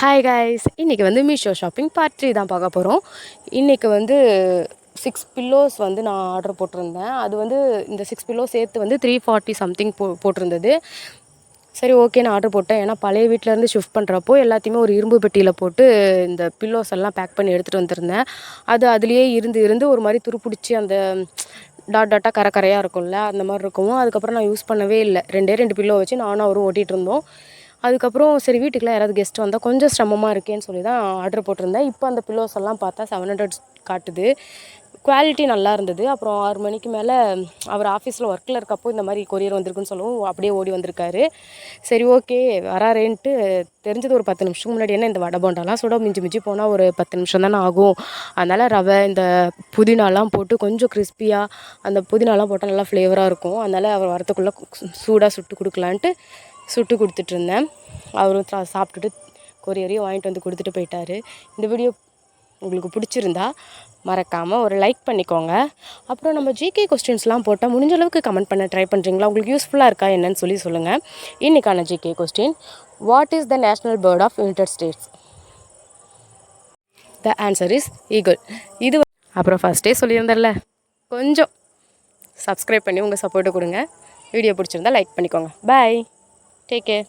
Hi guys, இன்றைக்கி வந்து Meesho shopping part 3 தான் பார்க்க போகிறோம். இன்றைக்கி வந்து 6 பில்லோஸ் வந்து நான் ஆர்டர் போட்டிருந்தேன். அது வந்து இந்த 6 பில்லோ சேர்த்து வந்து 340 சம்திங் போட்டிருந்தது. சரி, ஓகே, நான் ஆர்டர் போட்டேன். ஏன்னா பழைய வீட்டிலேருந்து ஷிஃப்ட் பண்ணுறப்போ எல்லாத்தையுமே ஒரு இரும்பு பெட்டியில் போட்டு இந்த பில்லோஸ் எல்லாம் பேக் பண்ணி எடுத்துகிட்டு வந்திருந்தேன். அது அதுலேயே இருந்து ஒரு மாதிரி துருப்பிடிச்சி அந்த டாட்டாக கரையாக இருக்கும்ல, அந்த மாதிரி இருக்கும். அதுக்கப்புறம் நான் யூஸ் பண்ணவே இல்லை. 2 பில்லோ வச்சு நானும் அவரும் ஓட்டிகிட்டு இருந்தோம். அதுக்கப்புறம் சரி, வீட்டுக்குலாம் யாராவது கெஸ்ட் வந்தால் கொஞ்சம் சிரமமாக இருக்கேன்னு சொல்லி தான் ஆர்டர் போட்டிருந்தேன். இப்போ அந்த பில்லோஸ் எல்லாம் பார்த்தா 700 காட்டுது. குவாலிட்டி நல்லா இருந்தது. அப்புறம் 6 மணிக்கு மேலே அவர் ஆஃபீஸில் ஒர்க்கில் இருக்கப்போ இந்த மாதிரி கொரியர் வந்திருக்குன்னு சொல்லவும் அப்படியே ஓடி வந்திருக்காரு. சரி, ஓகே, வராரேன்ட்டு தெரிஞ்சது ஒரு 10 நிமிஷத்துக்கு முன்னாடி. என்ன இந்த வடை போண்டாலாம் சுட மிஞ்சி போனால் ஒரு 10 நிமிஷம் தானே ஆகும். அதனால் ரவை இந்த புதினாலாம் போட்டு கொஞ்சம் கிறிஸ்பியாக அந்த புதினாலாம் போட்டால் நல்லா ஃப்ளேவராக இருக்கும். அதனால் அவர் வரத்துக்குள்ளே சூடாக சுட்டு கொடுக்கலான்ட்டு சுட்டு கொடுத்துட்ருந்தேன். அவரும் சாப்பிட்டுட்டு கொரியரையும் வாங்கிட்டு வந்து கொடுத்துட்டு போயிட்டார். இந்த வீடியோ உங்களுக்கு பிடிச்சிருந்தா மறக்காமல் ஒரு லைக் பண்ணிக்கோங்க. அப்புறம் நம்ம ஜிகே கொஸ்டின்ஸ்லாம் போட்டால் முடிஞ்ச அளவுக்கு கமெண்ட் பண்ண ட்ரை பண்ணுறீங்களா? உங்களுக்கு யூஸ்ஃபுல்லாக இருக்கா என்னன்னு சொல்லுங்கள். இன்றைக்கான GK question: what is the national bird of United States? The answer is eagle. இது அப்புறம் ஃபஸ்ட்டே சொல்லியிருந்தேன்ல, கொஞ்சம் சப்ஸ்கிரைப் பண்ணி உங்கள் சப்போர்ட்டை கொடுங்க. வீடியோ பிடிச்சிருந்தா லைக் பண்ணிக்கோங்க. பாய், டேக் கேர்.